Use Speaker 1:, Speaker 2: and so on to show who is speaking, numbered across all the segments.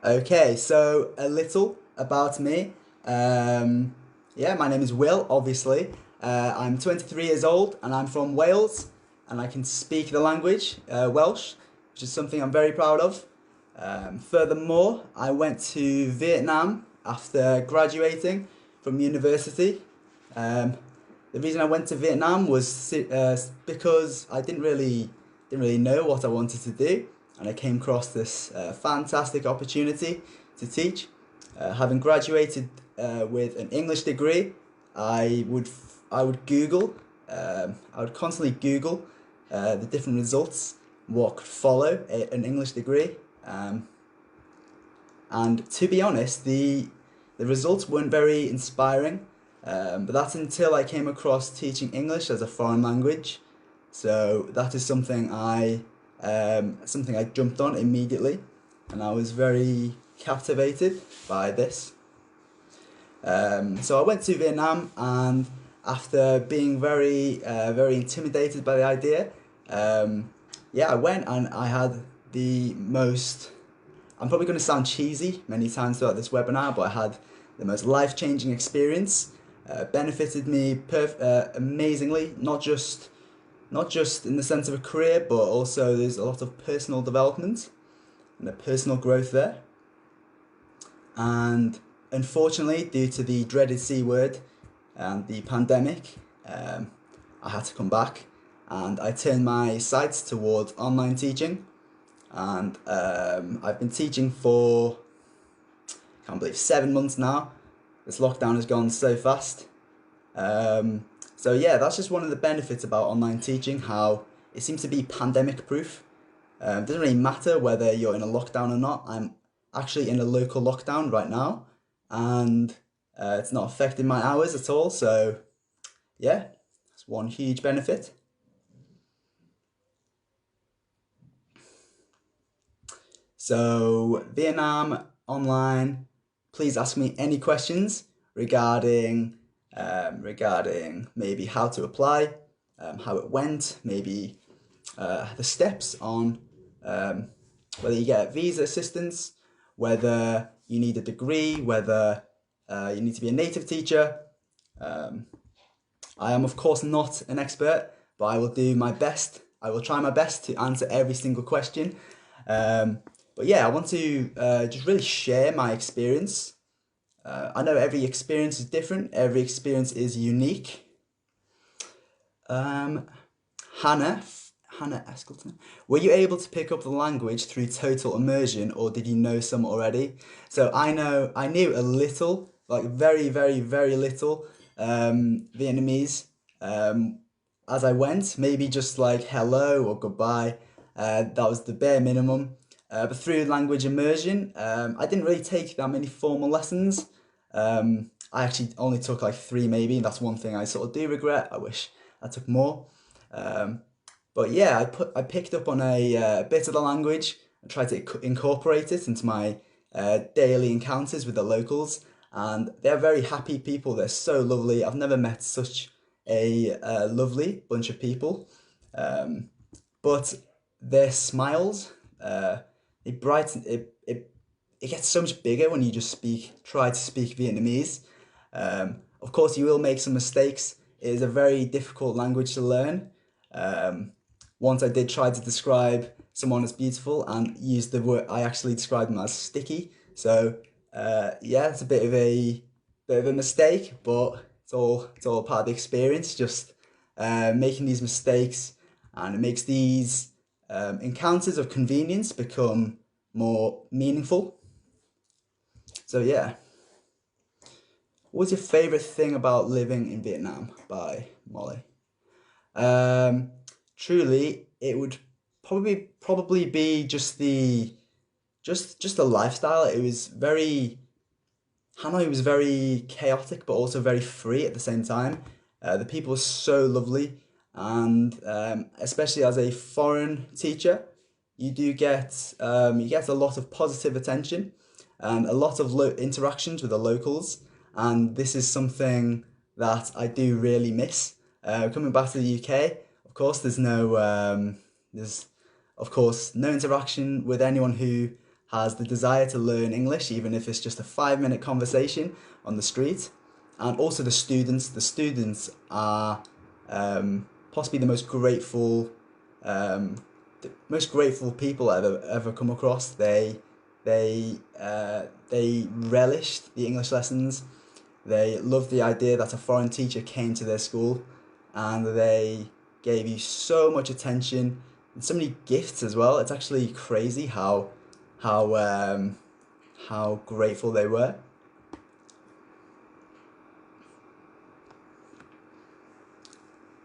Speaker 1: Okay, so a little about me. Yeah, my name is Will, obviously. I'm 23 years old and I'm from Wales and I can speak the language, Welsh, which is something I'm very proud of. Furthermore, I went to Vietnam after graduating from university. Um, the reason I went to Vietnam was because I didn't really know what I wanted to do, and I came across this fantastic opportunity to teach. Having graduated with an English degree, I would I would constantly Google the different results, what could follow an English degree, um, and to be honest, the results weren't very inspiring. But that's until I came across teaching English as a foreign language. So that is something I jumped on immediately, and I was very captivated by this. So I went to Vietnam, and after being very intimidated by the idea, um, yeah, I went and I had the most. I'm probably going to sound cheesy many times throughout this webinar, but I had the most life-changing experience. Benefited me amazingly, not just in the sense of a career, but also there's a lot of personal development and a personal growth there. And unfortunately, due to the dreaded C word and the pandemic, I had to come back and I turned my sights towards online teaching. And I've been teaching for, I can't believe, 7 months now. This lockdown has gone so fast. So yeah, that's just one of the benefits about online teaching, how it seems to be pandemic proof. It doesn't really matter whether you're in a lockdown or not. I'm actually in a local lockdown right now, and it's not affecting my hours at all. So yeah, that's one huge benefit. So Vietnam online, please ask me any questions regarding maybe how to apply, how it went, maybe the steps on um, whether you get visa assistance, whether you need a degree, whether you need to be a native teacher. Um, I am, of course, not an expert, but I will do my best. I will try my best to answer every single question. Um, but yeah, I want to just really share my experience. I know every experience is different, every experience is unique. Um, Hannah, Hannah Eskelton, were you able to pick up the language through total immersion, or did you know some already? So I knew a little, like very little Vietnamese as I went, maybe just like hello or goodbye. That was the bare minimum. But through language immersion, I didn't really take that many formal lessons. I actually only took like three, maybe, and that's one thing I sort of do regret. I wish I took more. Um, but yeah, I picked up on a bit of the language and tried to incorporate it into my daily encounters with the locals, and they're very happy people. They're so lovely. I've never met such a lovely bunch of people. Um, but their smiles, it brighten it gets so much bigger when you just try to speak Vietnamese. Of course, you will make some mistakes. It is a very difficult language to learn. Um, Once I did try to describe someone as beautiful and use the word, I actually described them as sticky. So yeah, it's a bit of a mistake, but it's all part of the experience. Just making these mistakes, and it makes these encounters of convenience become more meaningful. So yeah, what's your favorite thing about living in Vietnam? By Molly. Um, Truly, it would probably be just just the lifestyle. It was very Hanoi was very chaotic, but also very free at the same time. The people were so lovely, and especially as a foreign teacher, you get a lot of positive attention and a lot of interactions with the locals, and this is something that I do really miss. Coming back to the UK, of course, there's of course no interaction with anyone who has the desire to learn English, even if it's just a 5 minute conversation on the street. And also the students. The students are possibly the most grateful people I've ever come across. They relished the English lessons. They loved the idea that a foreign teacher came to their school, and they gave you so much attention and so many gifts as well. It's actually crazy how how grateful they were.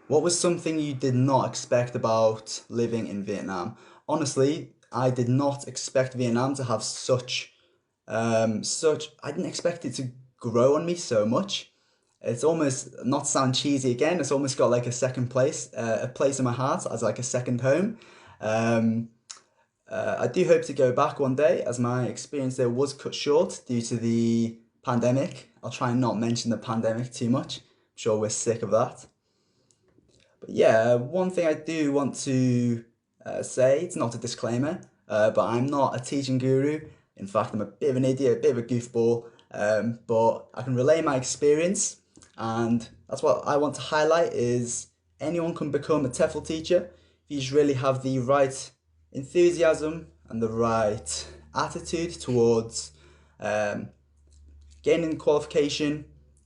Speaker 1: What was something you did not expect about living in Vietnam? Honestly, I did not expect Vietnam to have such. I didn't expect it to grow on me so much. It's almost, not to sound cheesy again, it's almost got like a second place, a place in my heart as like a second home. Um, I do hope to go back one day, as my experience there was cut short due to the pandemic. I'll try and not mention the pandemic too much. I'm sure we're sick of that. But yeah, one thing I do want to say, it's not a disclaimer, but I'm not a teaching guru. In fact, I'm a bit of an idiot, a bit of a goofball, but I can relay my experience, and that's what I want to highlight is anyone can become a TEFL teacher if you just really have the right enthusiasm and the right attitude towards um, gaining the qualification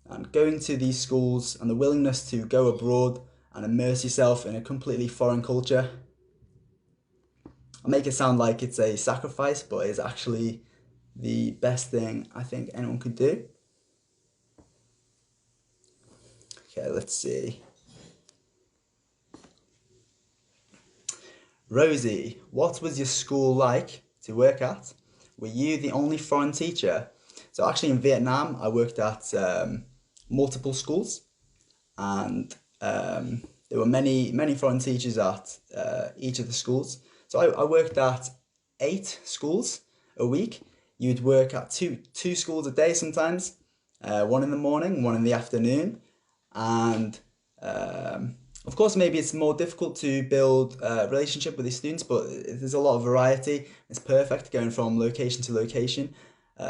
Speaker 1: and going to these schools, and the willingness to go abroad and immerse yourself in a completely foreign culture. I make it sound like it's a sacrifice, but it's actually the best thing I think anyone could do. Okay, let's see. Rosie, what was your school like to work at? Were you the only foreign teacher? So actually in Vietnam, I worked at multiple schools, and there were many foreign teachers at each of the schools. So I worked at 8 schools a week. You'd work at two schools a day sometimes, one in the morning, one in the afternoon, and of course maybe it's more difficult to build a relationship with these students, but there's a lot of variety. It's perfect going from location to location.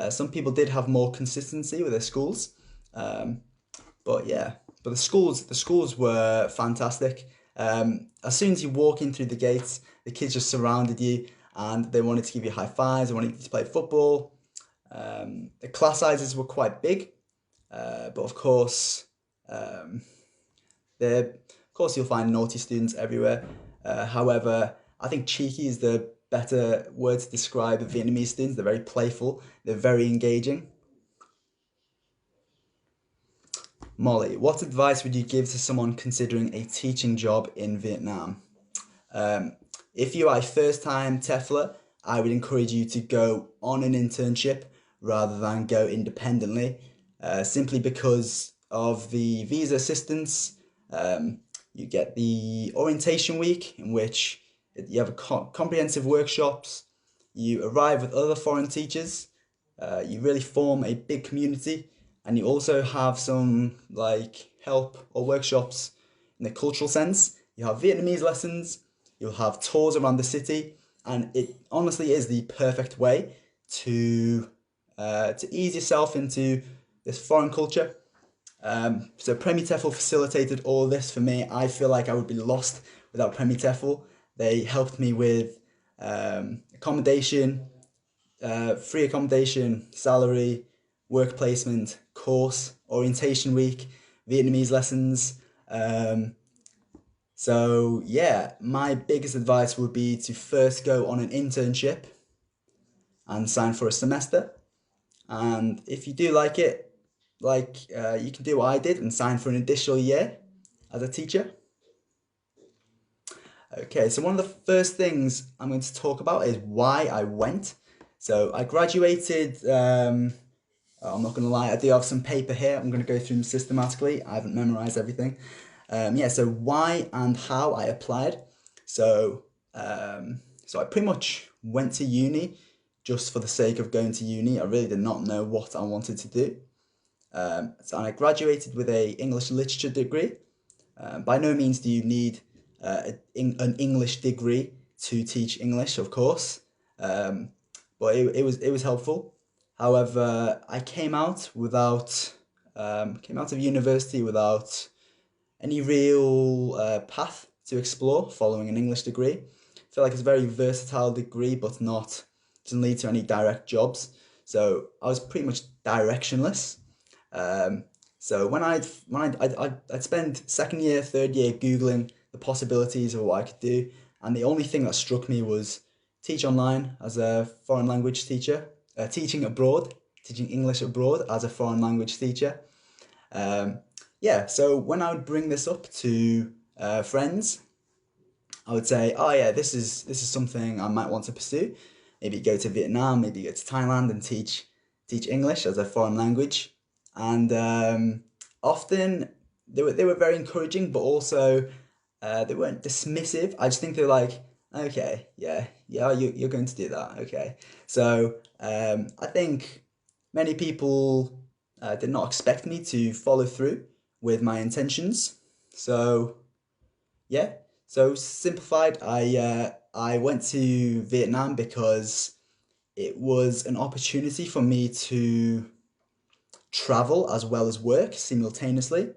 Speaker 1: Some people did have more consistency with their schools, but yeah, but the schools were fantastic. As soon as you walk in through the gates, the kids just surrounded you, and they wanted to give you high fives. They wanted you to play football. The class sizes were quite big, but of course, you'll find naughty students everywhere. However, I think cheeky is the better word to describe the Vietnamese students. They're very playful. They're very engaging. Molly, what advice would you give to someone considering a teaching job in Vietnam? Um, if you are a first-time TEFLer, I would encourage you to go on an internship rather than go independently, simply because of the visa assistance. You get the orientation week, in which you have comprehensive workshops. You arrive with other foreign teachers. You really form a big community, and you also have some like help or workshops in the cultural sense. You have Vietnamese lessons. You'll have tours around the city, and it honestly is the perfect way to ease yourself into this foreign culture. So Premier TEFL facilitated all this for me. I feel like I would be lost without Premier TEFL. They helped me with accommodation, free accommodation, salary, work placement, course, orientation week, Vietnamese lessons. So yeah, my biggest advice would be to first go on an internship and sign for a semester. And if you do like it, you can do what I did and sign for an additional year as a teacher. Okay, so one of the first things I'm going to talk about is why I went. So I graduated. I'm not going to lie, I do have some paper here. I'm going to go through them systematically. I haven't memorized everything. Yeah, so why and how I applied. So, so I pretty much went to uni just for the sake of going to uni. I really did not know what I wanted to do. So I graduated with a English literature degree. By no means do you need an English degree to teach English, of course. but it was helpful. However, I came out of university without any real path to explore following an English degree. I feel like it's a very versatile degree, but not doesn't lead to any direct jobs. So I was pretty much directionless. Um, so I'd spend second year, third year Googling the possibilities of what I could do, and the only thing that struck me was teach online as a foreign language teacher, teaching English abroad as a foreign language teacher. Um, yeah, so when I would bring this up to friends, I would say, "Oh yeah, this is something I might want to pursue. Maybe go to Vietnam, maybe go to Thailand and teach English as a foreign language." And often they were very encouraging, but also they weren't dismissive. I just think they're like, "Okay, yeah, yeah, you're going to do that, okay." So I think many people did not expect me to follow through with my intentions. So yeah, so simplified, I went to Vietnam because it was an opportunity for me to travel as well as work simultaneously.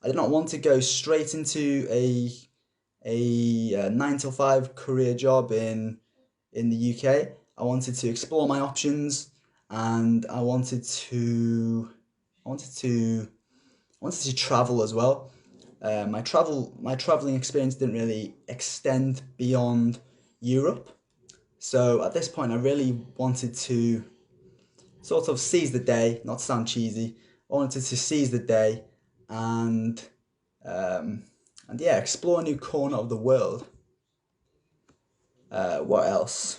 Speaker 1: I did not want to go straight into a 9 to 5 career job in the UK. I wanted to explore my options, and I wanted to travel as well. My traveling experience didn't really extend beyond Europe. So at this point, I really wanted to sort of seize the day, not to sound cheesy. I wanted to seize the day and um, and yeah, explore a new corner of the world. What else?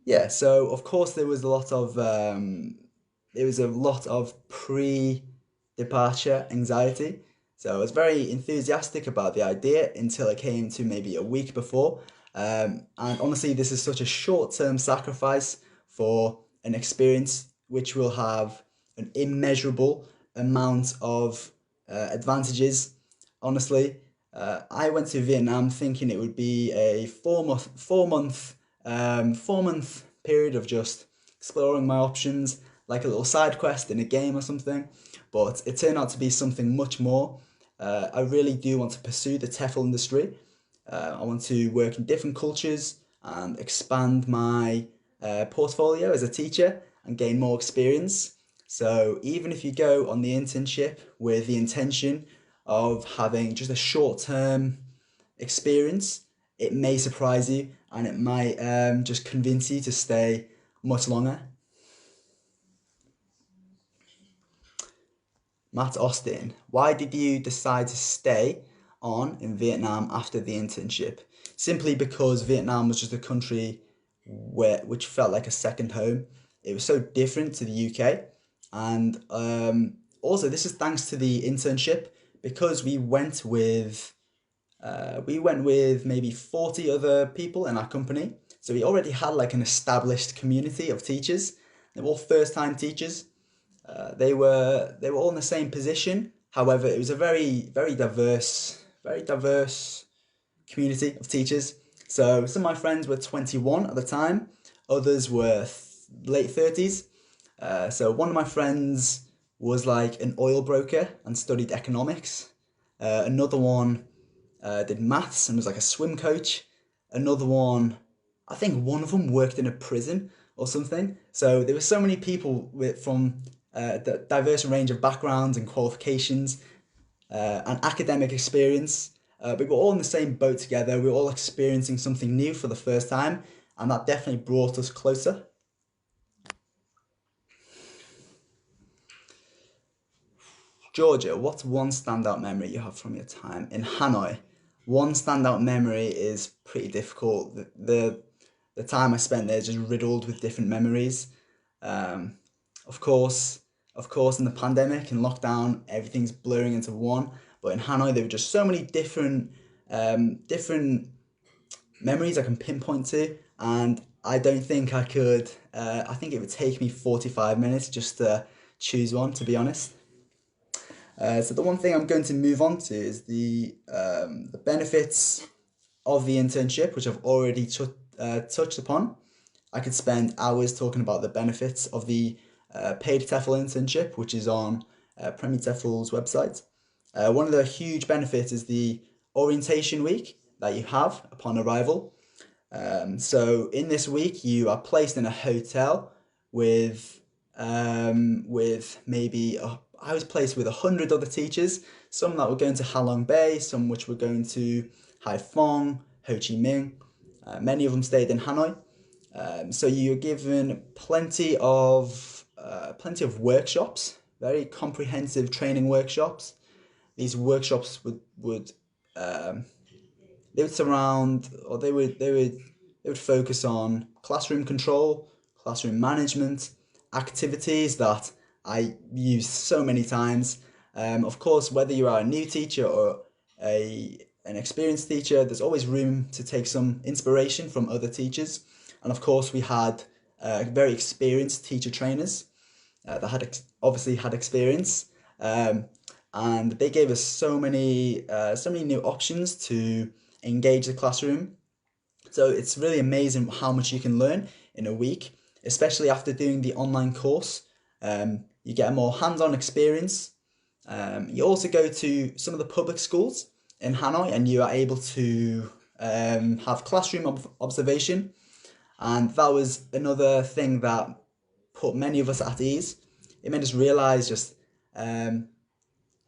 Speaker 1: Yeah, so of course there was a lot of pre-departure anxiety. So I was very enthusiastic about the idea until it came to maybe a week before. And honestly, this is such a short-term sacrifice for an experience which will have an immeasurable amount of advantages. Honestly, I went to Vietnam thinking it would be a 4 month period of just exploring my options, like a little side quest in a game or something. But it turned out to be something much more. I really do want to pursue the TEFL industry. I want to work in different cultures and expand my portfolio as a teacher and gain more experience. So even if you go on the internship with the intention of having just a short term experience, it may surprise you and it might just convince you to stay much longer. Matt Austin, why did you decide to stay on in Vietnam after the internship? Simply because Vietnam was just a country which felt like a second home. It was so different to the UK, and also this is thanks to the internship because we went with maybe 40 other people in our company. So we already had like an established community of teachers. They were all first time teachers. They were all in the same position. However, it was a very diverse community of teachers. So some of my friends were 21 at the time, others were late 30s. So one of my friends was like an oil broker and studied economics. Another one did maths and was like a swim coach. Another one, I think one of them worked in a prison or something. So there were so many people from the diverse range of backgrounds and qualifications and academic experience. We were all in the same boat together. We were all experiencing something new for the first time, and that definitely brought us closer. Georgia, what's one standout memory you have from your time in Hanoi? One standout memory is pretty difficult. The time I spent there is just riddled with different memories. Um, of course, of course, in the pandemic and lockdown, everything's blurring into one. But in Hanoi, there were just so many different memories I can pinpoint to, and I don't think I could. I think it would take me 45 minutes just to choose one, to be honest. So the one thing I'm going to move on to is the benefits of the internship, which I've already touched upon. I could spend hours talking about the benefits of the paid TEFL internship, which is on Premier TEFL's website. One of the huge benefits is the orientation week that you have upon arrival. So in this week, you are placed in a hotel with maybe I was placed with 100 other teachers. Some that were going to Halong Bay, some which were going to Haiphong, Ho Chi Minh. Many of them stayed in Hanoi. So you're given plenty of workshops, very comprehensive training workshops. These workshops would they would surround, or they would focus on classroom control, classroom management, activities that I use so many times. Of course, whether you are a new teacher or an experienced teacher, there's always room to take some inspiration from other teachers. And of course, we had very experienced teacher trainers that obviously had experience. And they gave us so many new options to engage the classroom. So it's really amazing how much you can learn in a week, especially after doing the online course. You get a more hands-on experience. You also go to some of the public schools in Hanoi, and you are able to have classroom observation. And that was another thing that put many of us at ease. It made us realize just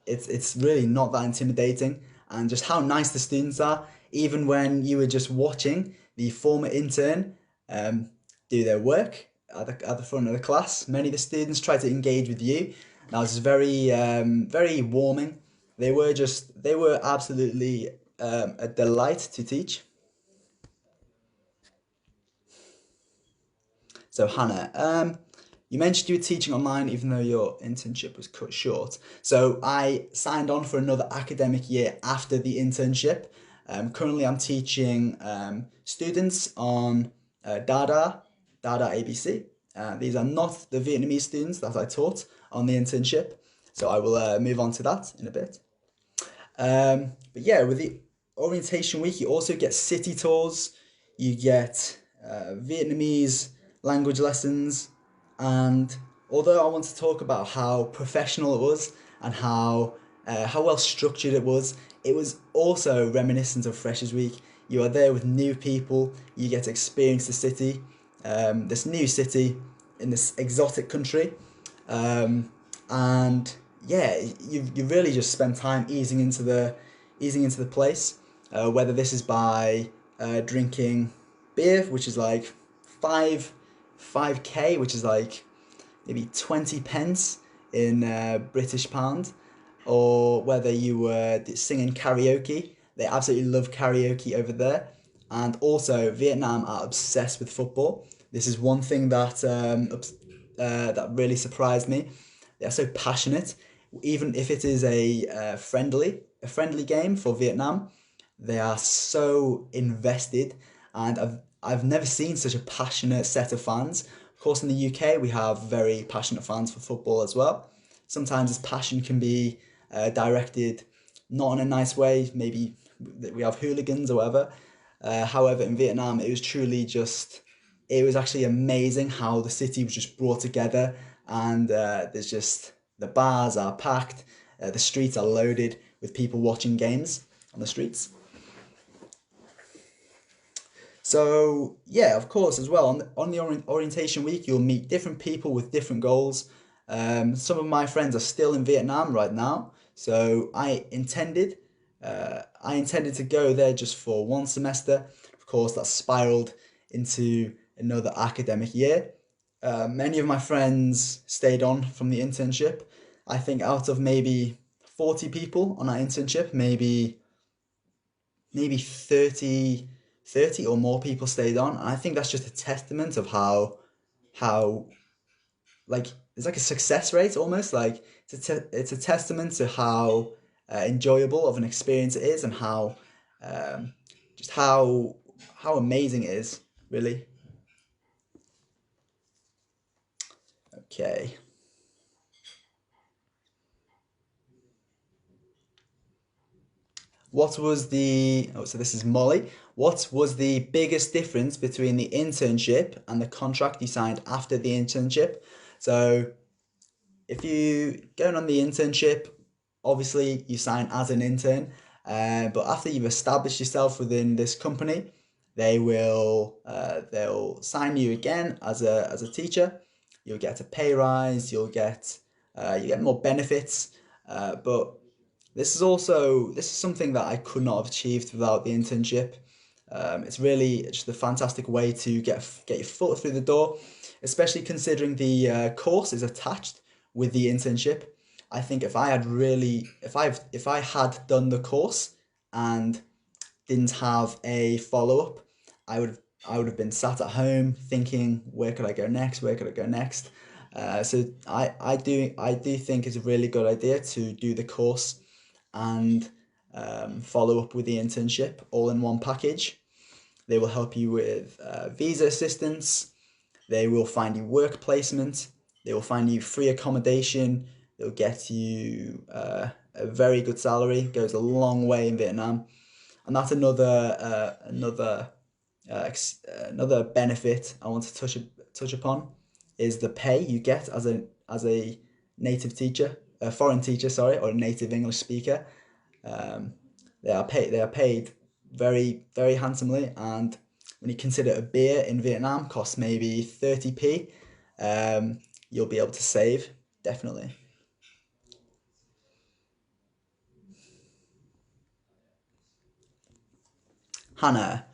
Speaker 1: it's really not that intimidating, and just how nice the students are. Even when you were just watching the former intern do their work at the front of the class, many of the students tried to engage with you. That was very warming. They were absolutely a delight to teach. So Hannah, you mentioned you were teaching online even though your internship was cut short. So I signed on for another academic year after the internship. Currently I'm teaching students on Dada ABC. These are not the Vietnamese students that I taught on the internship. So I will move on to that in a bit. But yeah, with the orientation week, you also get city tours, you get Vietnamese language lessons, and although I want to talk about how professional it was and how well structured it was also reminiscent of Freshers Week. You are there with new people, you get to experience the city, this new city in this exotic country. And yeah, you really just spend time easing into the place. Whether this is by drinking beer, which is like five k, which is like maybe 20 pence in British pound, or whether you were singing karaoke. They absolutely love karaoke over there. And also, Vietnam are obsessed with football. This is one thing that really surprised me. They are so passionate, even if it is a friendly game for Vietnam. They are so invested, and I've never seen such a passionate set of fans. Of course, in the UK, we have very passionate fans for football as well. Sometimes this passion can be directed not in a nice way. Maybe we have hooligans or whatever. However, in Vietnam, it was actually amazing how the city was just brought together, and there's just the bars are packed, the streets are loaded with people watching games on the streets. So yeah, of course, as well on the orientation week, you'll meet different people with different goals. Some of my friends are still in Vietnam right now, so I intended to go there just for one semester. Of course, that spiraled into another academic year. Many of my friends stayed on from the internship. I think out of maybe 40 people on our internship, maybe 30 or more people stayed on. And I think that's just a testament of how like it's like a success rate almost. Like it's a testament to how enjoyable of an experience it is, and um, just how amazing it is, really. Okay. What was the, oh, so this is Molly. What was the biggest difference between the internship and the contract you signed after the internship? So if you going on the internship, obviously you sign as an intern, but after you've established yourself within this company, they'll sign you again as a teacher. You'll get a pay rise. You get more benefits, but this is something that I could not have achieved without the internship. It's really just a fantastic way to get your foot through the door, especially considering the course is attached with the internship. I think if I had done the course and didn't have a follow up, I would have been sat at home thinking, where could I go next? Where could I go next? I do think it's a really good idea to do the course and follow up with the internship all in one package. They will help you with visa assistance. They will find you work placement. They will find you free accommodation. They'll get you a very good salary. Goes a long way in Vietnam, and that's another benefit I want to touch upon is the pay you get as a native teacher, a foreign teacher, sorry, or a native English speaker. Um, they are paid very handsomely, and when you consider a beer in Vietnam costs maybe 30p, you'll be able to save definitely. Hannah,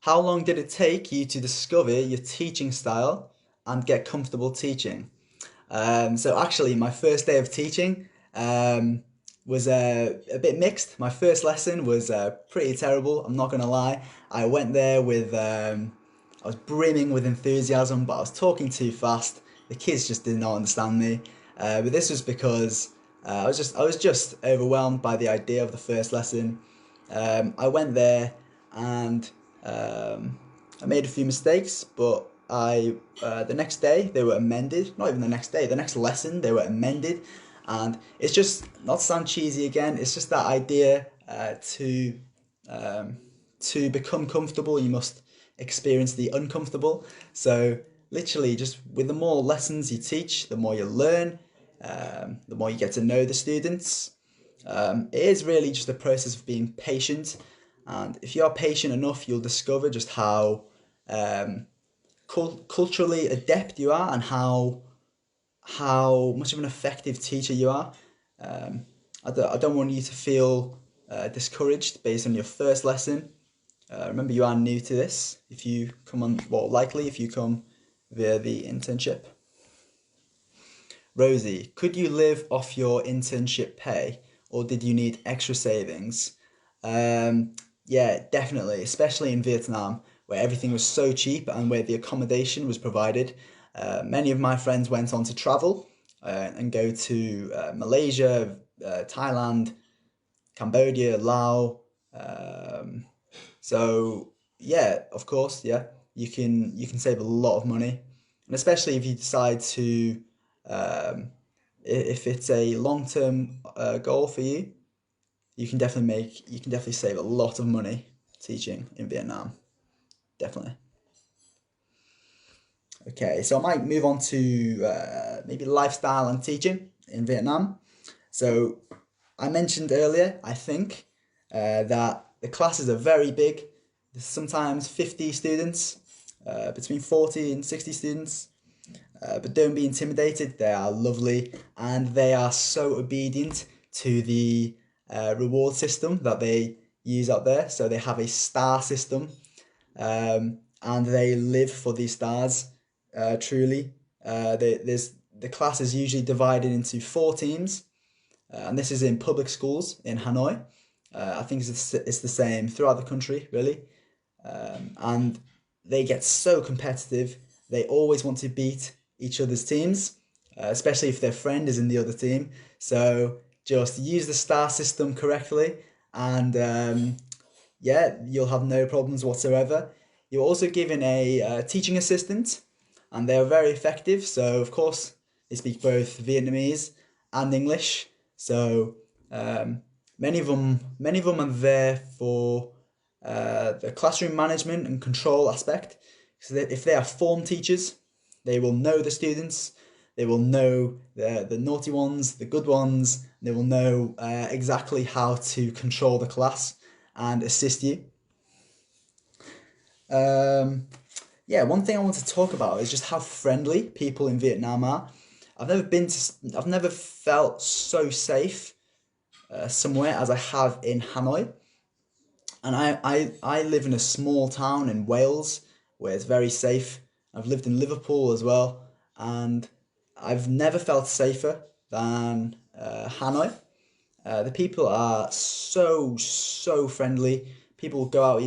Speaker 1: how long did it take you to discover your teaching style and get comfortable teaching? So actually, my first day of teaching was a bit mixed. My first lesson was pretty terrible. I'm not gonna lie. I went there with I was brimming with enthusiasm, but I was talking too fast. The kids just did not understand me. But this was because I was just overwhelmed by the idea of the first lesson. I went there and I made a few mistakes, but I the next day they were amended. Not even the next day, the next lesson they were amended, and it's just not to sound cheesy again. It's just that idea to become comfortable, you must experience the uncomfortable. So literally, just with the more lessons you teach, the more you learn, the more you get to know the students. It is really just a process of being patient, and if you are patient enough, you'll discover just how culturally adept you are and how much of an effective teacher you are. I don't want you to feel discouraged based on your first lesson. Remember, you are new to this. If you come on, well, likely if you come via the internship. Rosie, could you live off your internship pay, or did you need extra savings? Yeah, definitely, especially in Vietnam, where everything was so cheap and where the accommodation was provided. Many of my friends went on to travel and go to Malaysia, Thailand, Cambodia, Laos. Um, so yeah, of course, yeah, you can save a lot of money, and especially if you decide to um, if it's a long term goal for you, you can definitely save a lot of money teaching in Vietnam. Definitely. Okay, so I might move on to maybe lifestyle and teaching in Vietnam. So I mentioned earlier, I think, that the classes are very big. There's sometimes 50 students, between 40 and 60 students. But don't be intimidated, they are lovely and they are so obedient to the reward system that they use out there. So they have a star system, and they live for these stars, truly. The class is usually divided into four teams, and this is in public schools in Hanoi. I think it's the same throughout the country, really. And they get so competitive. They always want to beat each other's teams, especially if their friend is in the other team. So just use the star system correctly, and yeah, you'll have no problems whatsoever. You're also given a teaching assistant, and they're very effective. So, of course, they speak both Vietnamese and English. So, um, Many of them are there for the classroom management and control aspect. So that if they are form teachers, they will know the students, they will know the naughty ones, the good ones. They will know exactly how to control the class and assist you. Um, yeah, one thing I want to talk about is just how friendly people in Vietnam are. I've never felt so safe somewhere as I have in Hanoi. And I live in a small town in Wales where it's very safe. I've lived in Liverpool as well, and I've never felt safer than Hanoi. The people are so friendly. People go out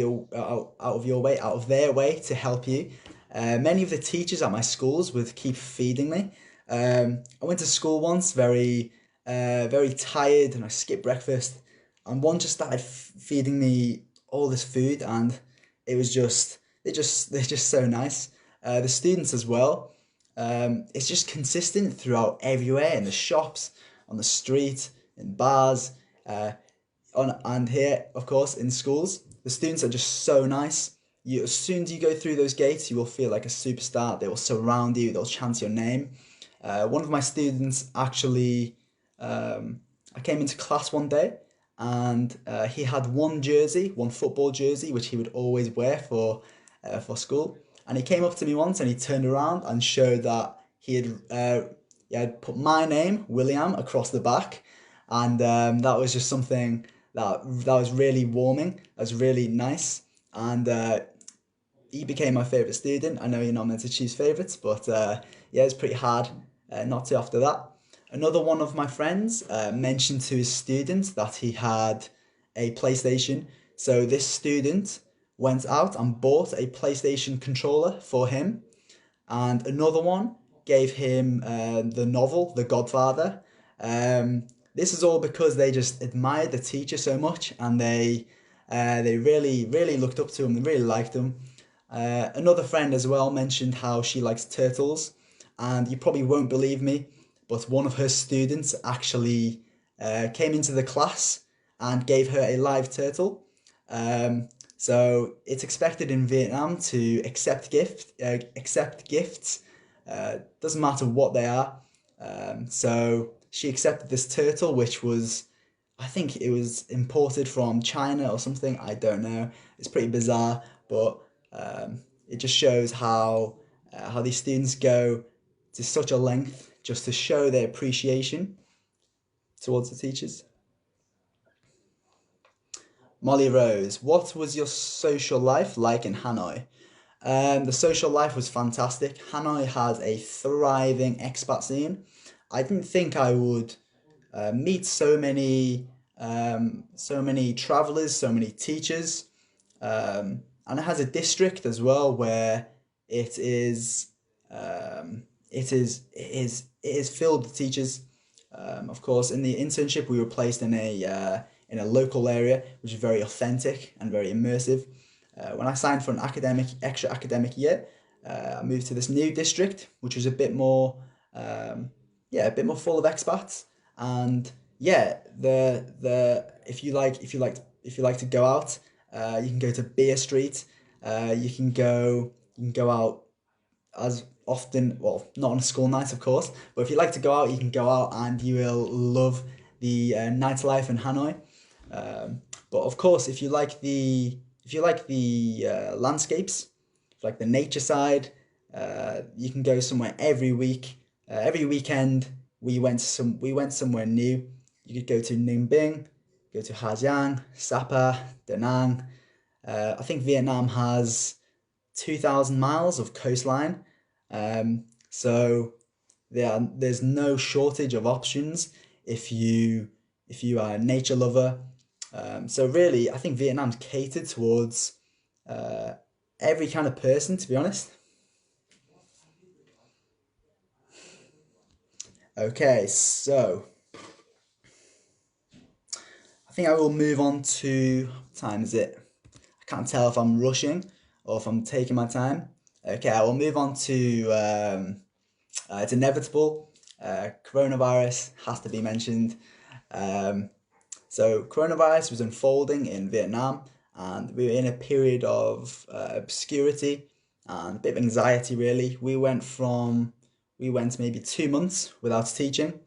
Speaker 1: of your way, out of their way to help you. Many of the teachers at my schools would keep feeding me. I went to school once very tired, and I skipped breakfast. And one just started feeding me all this food, and it was just they're just so nice. The students as well. It's just consistent throughout everywhere in the shops, on the street, in bars, uh, on and here, of course, in schools. The students are just so nice. As soon as you go through those gates, you will feel like a superstar. They will surround you. They'll chant your name. One of my students actually, I came into class one day, and he had one football jersey, which he would always wear for school. And he came up to me once, and he turned around and showed that he had put my name, William, across the back, and that was just something that was really warming. That was really nice, and he became my favorite student. I know you're not meant to choose favorites, but yeah, it's pretty hard not to after that. Another one of my friends mentioned to his student that he had a PlayStation. So this student went out and bought a PlayStation controller for him, and another one gave him the novel The Godfather. This is all because they just admired the teacher so much, and they really looked up to him. They really liked him. Another friend as well mentioned how she likes turtles, and you probably won't believe me, but one of her students actually came into the class and gave her a live turtle. So it's expected in Vietnam to accept gifts. Doesn't matter what they are. So she accepted this turtle, which was, I think it was imported from China or something. I don't know. It's pretty bizarre, but it just shows how these students go to such a length just to show their appreciation towards the teachers. Molly Rose, what was your social life like in Hanoi? The social life was fantastic. Hanoi has a thriving expat scene. I didn't think I would meet so many travelers, so many teachers, and it has a district as well where it is, it is filled with teachers. Of course, in the internship, we were placed in a local area, which is very authentic and very immersive. When I signed for an extra academic year, I moved to this new district, which was a bit more, yeah, a bit more full of expats. And yeah, the if you like to go out, you can go to Beer Street. You can go out as often, well, not on a school night, of course, but if you like to go out, you can go out, and you will love the nightlife in Hanoi. But of course, if you like the landscapes, like the nature side, you can go somewhere every week. Every weekend, we went somewhere new. You could go to Ninh Binh, go to Hà Giang, Sapa, Da Nang. I think Vietnam has 2,000 miles of coastline. So there's no shortage of options if you are a nature lover. So really, I think Vietnam's catered towards uh, every kind of person, to be honest. Okay, so I think I will move on to what time is it? I can't tell if I'm rushing or if I'm taking my time. Okay, I will move on to it's inevitable. Coronavirus has to be mentioned. Um, So coronavirus was unfolding in Vietnam, and we were in a period of obscurity and a bit of anxiety. Really, we went maybe 2 months without teaching,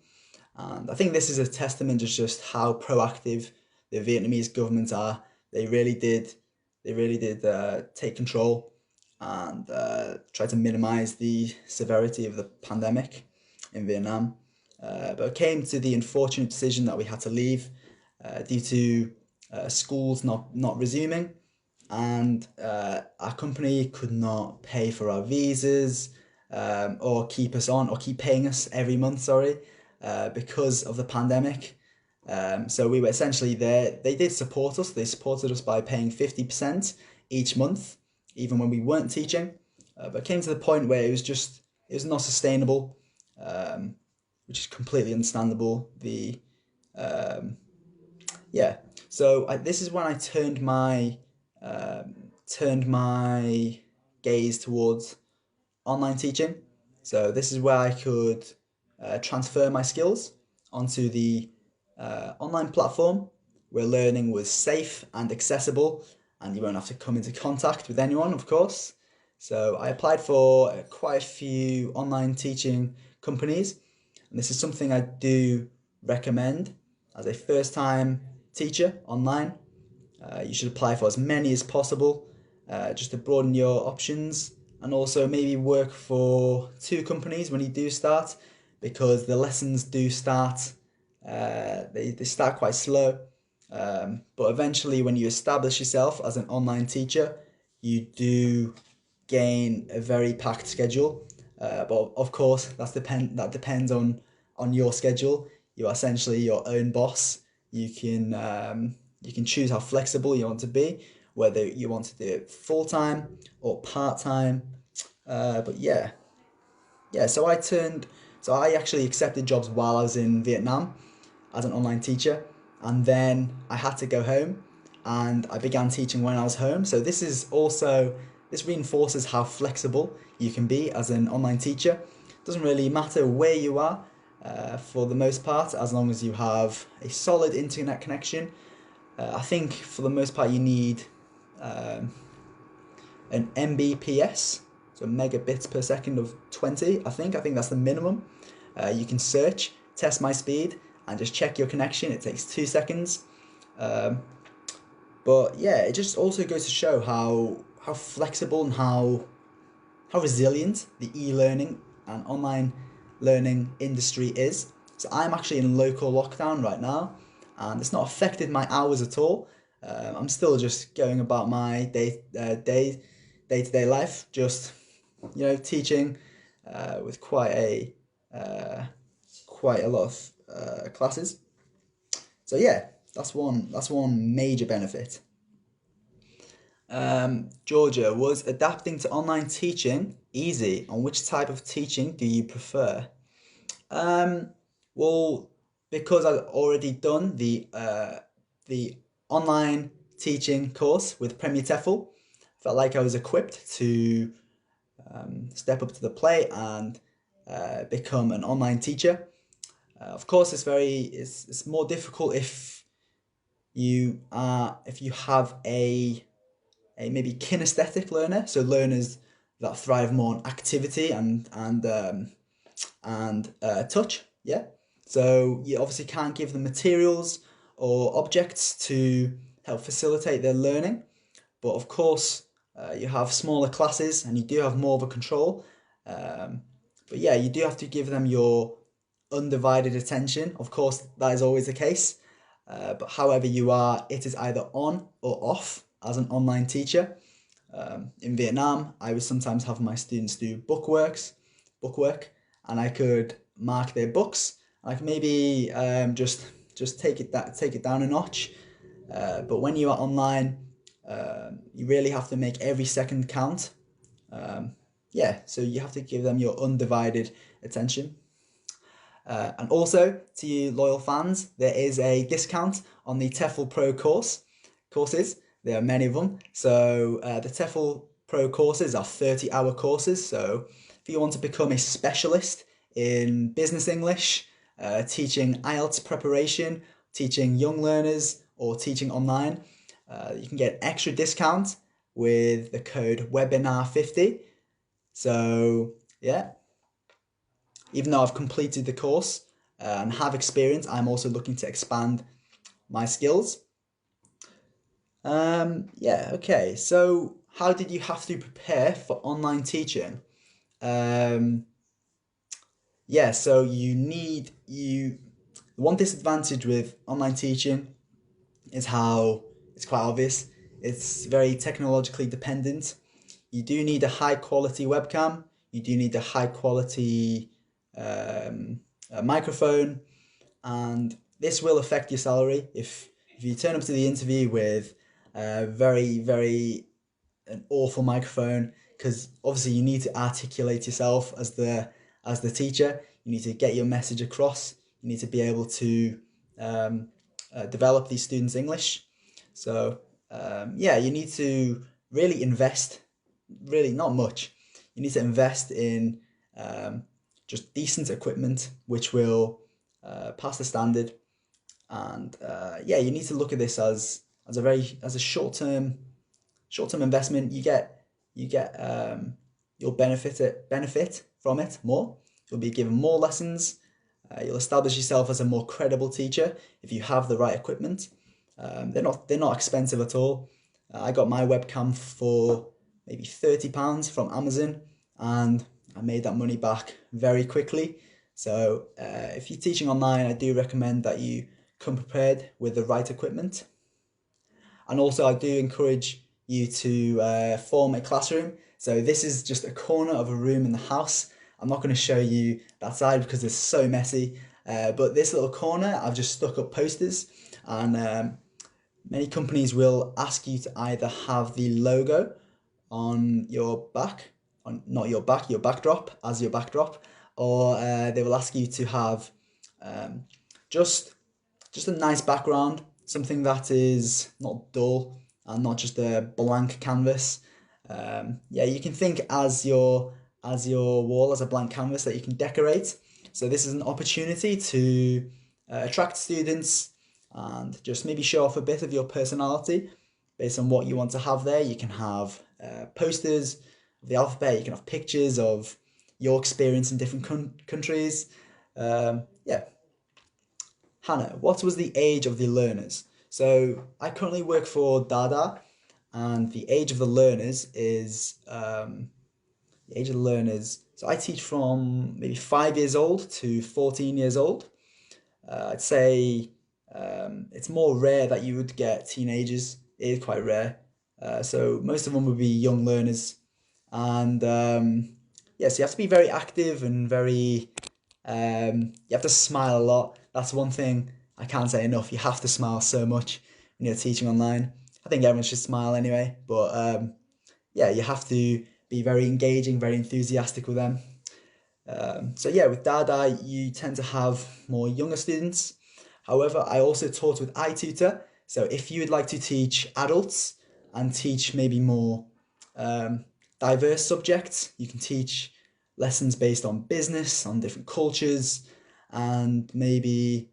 Speaker 1: and I think this is a testament to just how proactive the Vietnamese government are. They really did, take control and try to minimize the severity of the pandemic in Vietnam. But it came to the unfortunate decision that we had to leave due to schools not resuming, and our company could not pay for our visas or keep paying us every month. Sorry, because of the pandemic. So we were essentially there. They did support us. They supported us by paying 50% each month, even when we weren't teaching. But it came to the point where it was not sustainable, which is completely understandable. Yeah. So this is when I turned my gaze towards online teaching. So this is where I could transfer my skills onto the online platform where learning was safe and accessible, and you won't have to come into contact with anyone, of course. So I applied for quite a few online teaching companies, and this is something I do recommend as a first-time teacher online. You should apply for as many as possible, just to broaden your options, and also maybe work for two companies when you do start, because the lessons do start, they start quite slow. But eventually, when you establish yourself as an online teacher, you do gain a very packed schedule. But of course, that depends on your schedule. You are essentially your own boss. You can choose how flexible you want to be, whether you want to do it full time or part time. But yeah, yeah. So I actually accepted jobs while I was in Vietnam as an online teacher, and then I had to go home, and I began teaching when I was home. So this reinforces how flexible you can be as an online teacher. It doesn't really matter where you are, for the most part, as long as you have a solid internet connection. I think for the most part you need an Mbps, so megabits per second of 20. I think that's the minimum. You can search, test my speed, and just check your connection. It takes 2 seconds. But yeah, it just also goes to show how flexible and how resilient the e-learning and online learning industry is. So I'm actually in local lockdown right now, and it's not affected my hours at all. I'm still just going about my day-to-day life, just teaching with quite a lot of classes. So yeah, that's one major benefit. Georgia, was adapting to online teaching easy? And which type of teaching do you prefer? Um, well, because I've already done the online teaching course with Premier TEFL, felt like I was equipped to step up to the plate and become an online teacher. Of course, it's more difficult if you have a maybe kinesthetic learner, so learners that thrive more on activity and touch. Yeah, so you obviously can't give them materials or objects to help facilitate their learning, but of course you have smaller classes and you do have more of a control. Um, but yeah, you do have to give them your undivided attention. Of course, that is always the case. But however you are, it is either on or off as an online teacher. In Vietnam, I would sometimes have my students do bookwork, and I could mark their books. I could maybe just take it down a notch. But when you are online, you really have to make every second count. Yeah, so you have to give them your undivided attention. And also, to you loyal fans, there is a discount on the TEFL Pro courses. There are many of them. So the TEFL Pro courses are 30-hour courses. So if you want to become a specialist in business English, teaching IELTS preparation teaching young learners or teaching online, you can get an extra discount with the code webinar50. So yeah, even though I've completed the course and have experience, I'm also looking to expand my skills. Yeah, okay. So how did you have to prepare for online teaching? Yeah, so one disadvantage with online teaching is how it's quite obvious. It's very technologically dependent. You do need a high quality webcam. You do need a high quality microphone, and this will affect your salary if you turn up to the interview with a very an awful microphone, because obviously you need to articulate yourself as the teacher. You need to get your message across. You need to be able to develop these students' English. So yeah, you need to really invest. Really, not much. You need to invest in just decent equipment, which will pass the standard. And yeah, you need to look at this as a short term investment. You'll benefit from it more. You'll be given more lessons. You'll establish yourself as a more credible teacher if you have the right equipment. They're not expensive at all. I got my webcam for maybe £30 from Amazon, and I made that money back very quickly. So if you're teaching online, I do recommend that you come prepared with the right equipment. And also, I do encourage you to form a classroom. So this is just a corner of a room in the house. I'm not going to show you that side because it's so messy. But this little corner, I've just stuck up posters, and many companies will ask you to either have the logo on your back, on not your back, your backdrop, as your backdrop, or they will ask you to have um, just a nice background, something that is not dull and not just a blank canvas. Yeah, you can think as your wall as a blank canvas that you can decorate. So this is an opportunity to attract students and just maybe show off a bit of your personality based on what you want to have there. You can have posters of the alphabet. You can have pictures of your experience in different countries. Yeah, Hannah, what was the age of the learners? So I currently work for Dada, and the age of the learners is the age of the learners. So I teach from maybe 5 years old to 14 years old. I'd say it's more rare that you would get teenagers. It is quite rare. So most of them would be young learners, and yes, you have to be very active and very. You have to smile a lot. That's one thing I can't say enough. You have to smile so much when you're teaching online. I think everyone should smile anyway, but yeah, you have to be very engaging, very enthusiastic with them. So yeah, with Dada, you tend to have more younger students. However, I also taught with iTutor. So if you would like to teach adults and teach maybe more um, diverse subjects, you can teach lessons based on business, on different cultures, and maybe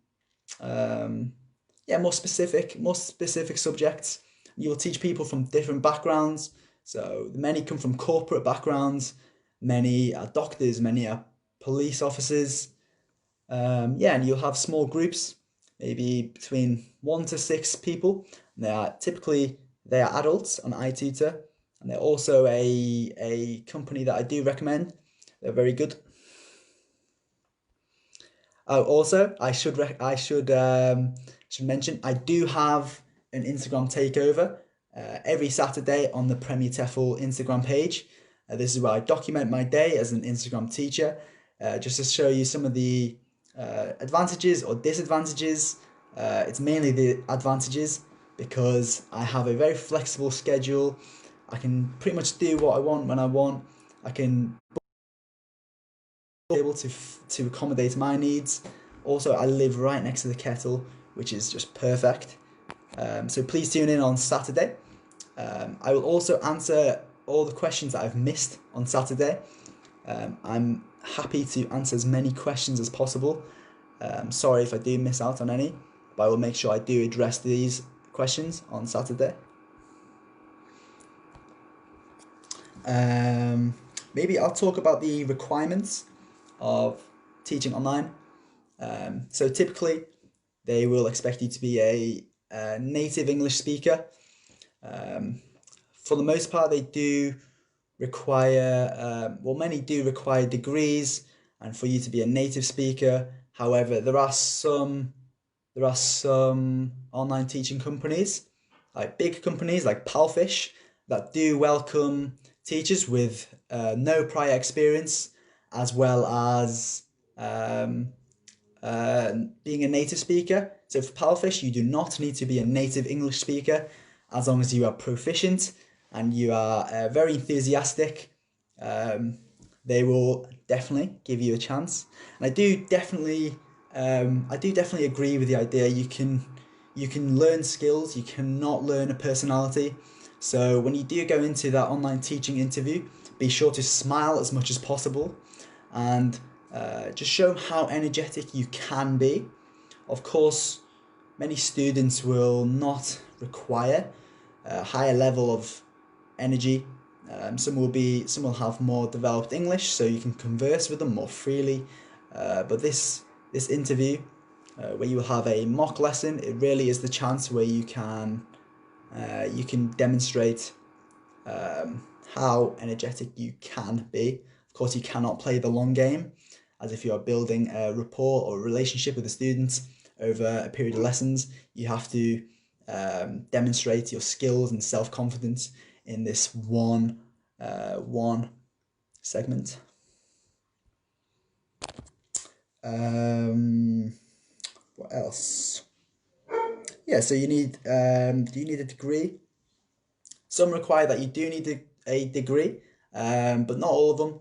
Speaker 1: yeah, more specific subjects. You'll teach people from different backgrounds. So many come from corporate backgrounds, many are doctors, many are police officers. Yeah, and you'll have small groups, maybe between 1 to 6 people. And they are adults on iTutor, and they're also a company that I do recommend. They're very good. Oh, also, should mention I do have an Instagram takeover every Saturday on the Premier TEFL Instagram page. This is where I document my day as an Instagram teacher, just to show you some of the advantages or disadvantages. It's mainly the advantages because I have a very flexible schedule. I can pretty much do what I want when I want. I can able to accommodate my needs. Also, I live right next to the kettle, which is just perfect. So please tune in on Saturday. I will also answer all the questions that I've missed on Saturday. I'm happy to answer as many questions as possible. Sorry if I do miss out on any. but I will make sure I do address these questions on Saturday. Maybe I'll talk about the requirements of teaching online. So typically, they will expect you to be a native English speaker. For the most part, they do require, many do require degrees, and for you to be a native speaker. However, there are some online teaching companies, like big companies like Palfish, that do welcome teachers with no prior experience, as well as being a native speaker. So for Palfish, you do not need to be a native English speaker, as long as you are proficient and you are very enthusiastic. They will definitely give you a chance. And I do definitely agree with the idea you can learn skills, you cannot learn a personality. So when you do go into that online teaching interview, be sure to smile as much as possible and just show them how energetic you can be. Of course, many students will not require a higher level of energy. Some will have more developed English, so you can converse with them more freely. But this interview, where you will have a mock lesson, it really is the chance where you can demonstrate how energetic you can be. Of course, you cannot play the long game, as if you are building a rapport or a relationship with a student over a period of lessons. You have to demonstrate your skills and self-confidence in this one segment. What else? Yeah, so you need do you need a degree? Some require that you do need a degree, but not all of them.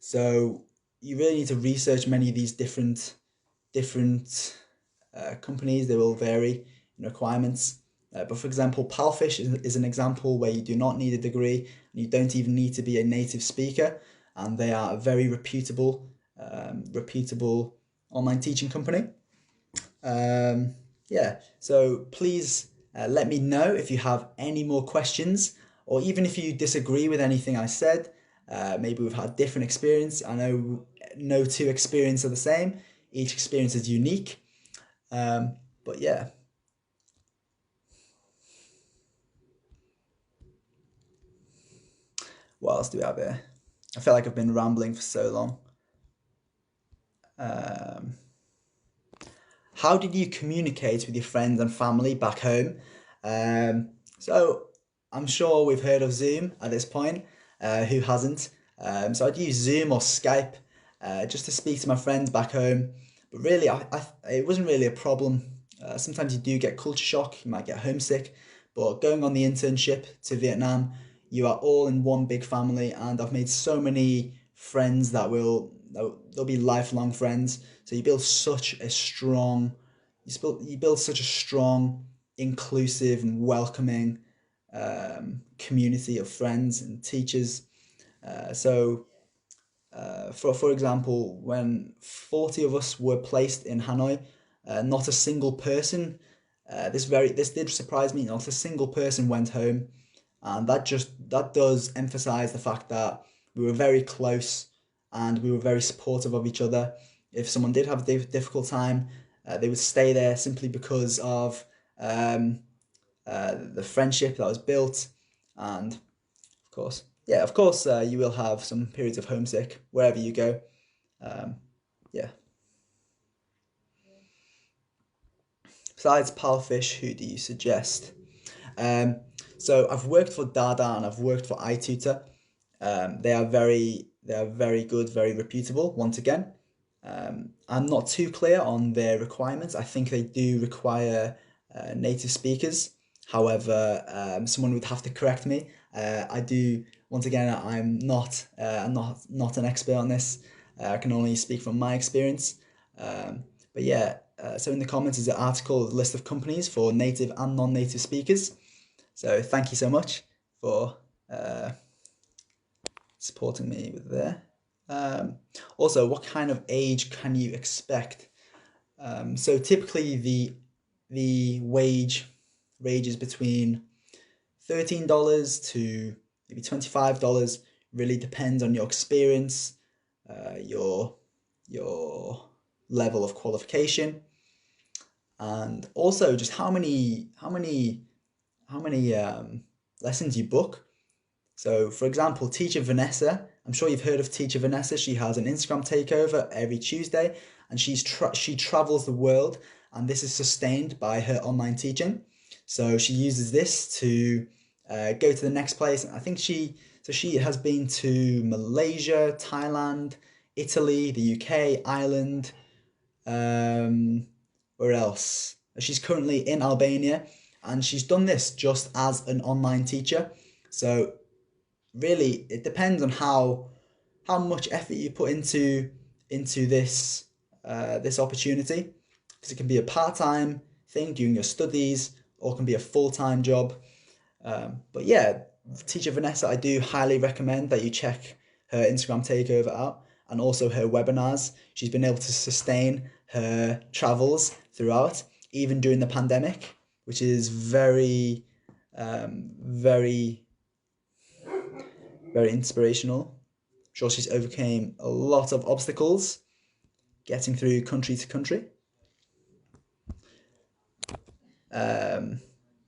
Speaker 1: So you really need to research many of these different companies. They will vary in requirements. But for example, Palfish is an example where you do not need a degree, and you don't even need to be a native speaker, and they are a very reputable online teaching company. Yeah, so please let me know if you have any more questions, or even if you disagree with anything I said. Maybe we've had different experience. I know no two experiences are the same. Each experience is unique. But yeah. What else do we have here? I feel like I've been rambling for so long. How did you communicate with your friends and family back home? So I'm sure we've heard of Zoom at this point. Who hasn't? So I'd use Zoom or Skype just to speak to my friends back home. But really, it wasn't really a problem. Sometimes you do get culture shock, you might get homesick. But going on the internship to Vietnam, you are all in one big family, and I've made so many friends they'll be lifelong friends. So you build such a strong, inclusive and welcoming community of friends and teachers. For example, when 40 of us were placed in Hanoi, not a single person. This did surprise me. Not a single person went home, and that does emphasize the fact that we were very close and we were very supportive of each other. If someone did have a difficult time, they would stay there simply because of the friendship that was built. And of course, you will have some periods of homesick wherever you go. Yeah. Besides Palfish, who do you suggest? So I've worked for Dada and I've worked for iTutor. They are very good, very reputable. Once again, I'm not too clear on their requirements. I think they do require native speakers. However, someone would have to correct me. I do. Once again, I'm not an expert on this. I can only speak from my experience. But yeah, so in the comments is an article with a list of companies for native and non-native speakers. So thank you so much for supporting me with there. Also, what kind of age can you expect? So typically the wage ranges between $13 to maybe $25. Really depends on your experience, your level of qualification, and also just how many lessons you book. So, for example, Teacher Vanessa, I'm sure you've heard of Teacher Vanessa. She has an Instagram takeover every Tuesday, and she travels the world, and this is sustained by her online teaching. So she uses this to go to the next place. I think she has been to Malaysia, Thailand, Italy, the UK, Ireland. Where else? She's currently in Albania, and she's done this just as an online teacher. So really, it depends on how much effort you put into this opportunity, because it can be a part-time thing during your studies, or it can be a full-time job. But yeah, Teacher Vanessa, I do highly recommend that you check her Instagram takeover out, and also her webinars. She's been able to sustain her travels throughout, even during the pandemic, which is very, very, very inspirational. I'm sure she's overcame a lot of obstacles getting through country to country.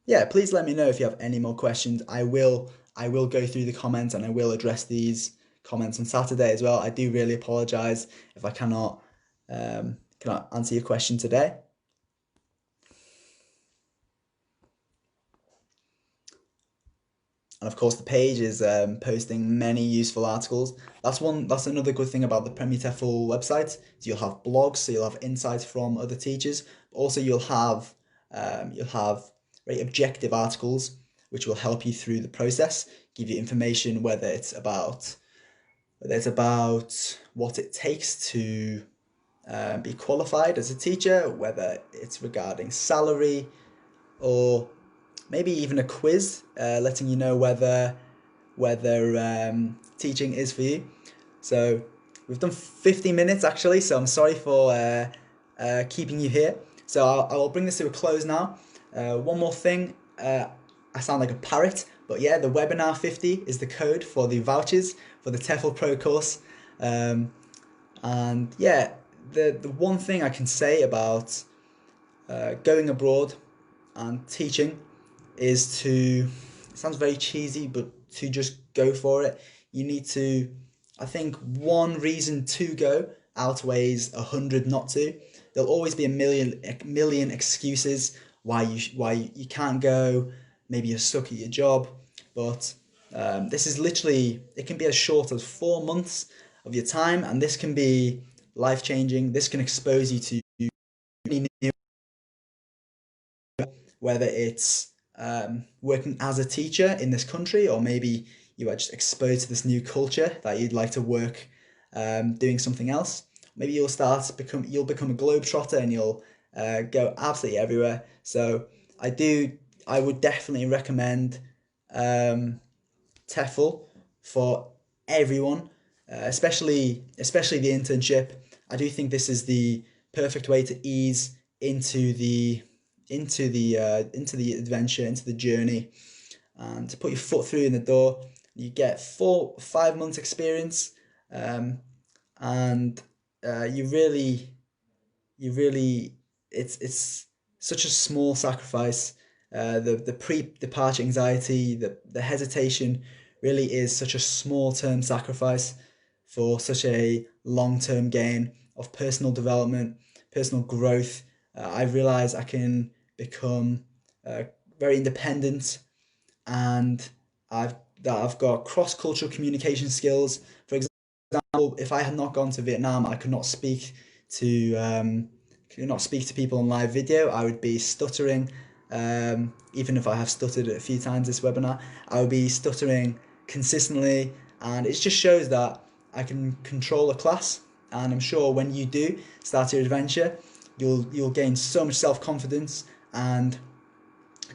Speaker 1: Yeah, please let me know if you have any more questions. I will go through the comments, and I will address these comments on Saturday as well. I do really apologize if I cannot answer your question today. And of course, the page is posting many useful articles. That's another good thing about the Premier TEFL website. So you'll have blogs, so you'll have insights from other teachers. But also, you'll have very objective articles which will help you through the process, give you information whether it's about what it takes to be qualified as a teacher, whether it's regarding salary, or maybe even a quiz, letting you know whether teaching is for you. So we've done 50 minutes actually, so I'm sorry for keeping you here. So I will bring this to a close now. One more thing, I sound like a parrot, but yeah, the webinar 50 is the code for the vouchers for the TEFL Pro course. And yeah, the one thing I can say about going abroad and teaching is to, it sounds very cheesy, but to just go for it. You need to, I think one reason to go outweighs 100 not to. There'll always be a million excuses why you can't go. Maybe you're stuck at your job, but this is literally, it can be as short as 4 months of your time, and this can be life changing. This can expose you to new, whether it's working as a teacher in this country, or maybe you are just exposed to this new culture that you'd like to work doing something else. Maybe you'll become a globetrotter, and you'll go absolutely everywhere. So I would definitely recommend TEFL for everyone, especially the internship. I do think this is the perfect way to ease into the adventure, into the journey, and to put your foot through in the door. You get 5 months experience, and you really, it's such a small sacrifice. The pre-departure anxiety, the hesitation, really is such a small term sacrifice for such a long term gain of personal development, personal growth. I realize I can become very independent, and I've got cross cultural communication skills. For example, if I had not gone to Vietnam, I could not speak to people on live video. I would be stuttering. Even if I have stuttered a few times this webinar, I would be stuttering consistently, and it just shows that I can control a class. And I'm sure when you do start your adventure, you'll gain so much self-confidence, and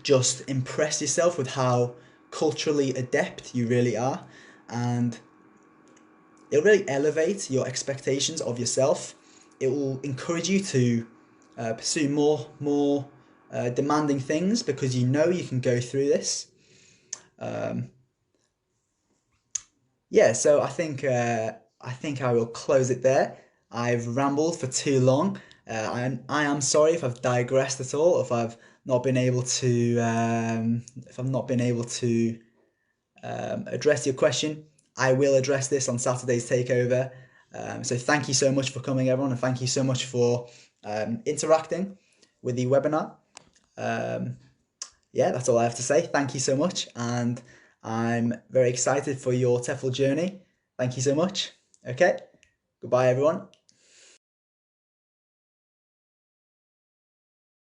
Speaker 1: just impress yourself with how culturally adept you really are, and it'll really elevate your expectations of yourself. It will encourage you to pursue more demanding things because you know you can go through this. Yeah, so I think I will close it there. I've rambled for too long. I am sorry if I've digressed at all, if I've not been able to address your question. I will address this on Saturday's takeover. So thank you so much for coming, everyone, and thank you so much for interacting with the webinar. Yeah, that's all I have to say. Thank you so much, and I'm very excited for your TEFL journey. Thank you so much. Okay, goodbye, everyone.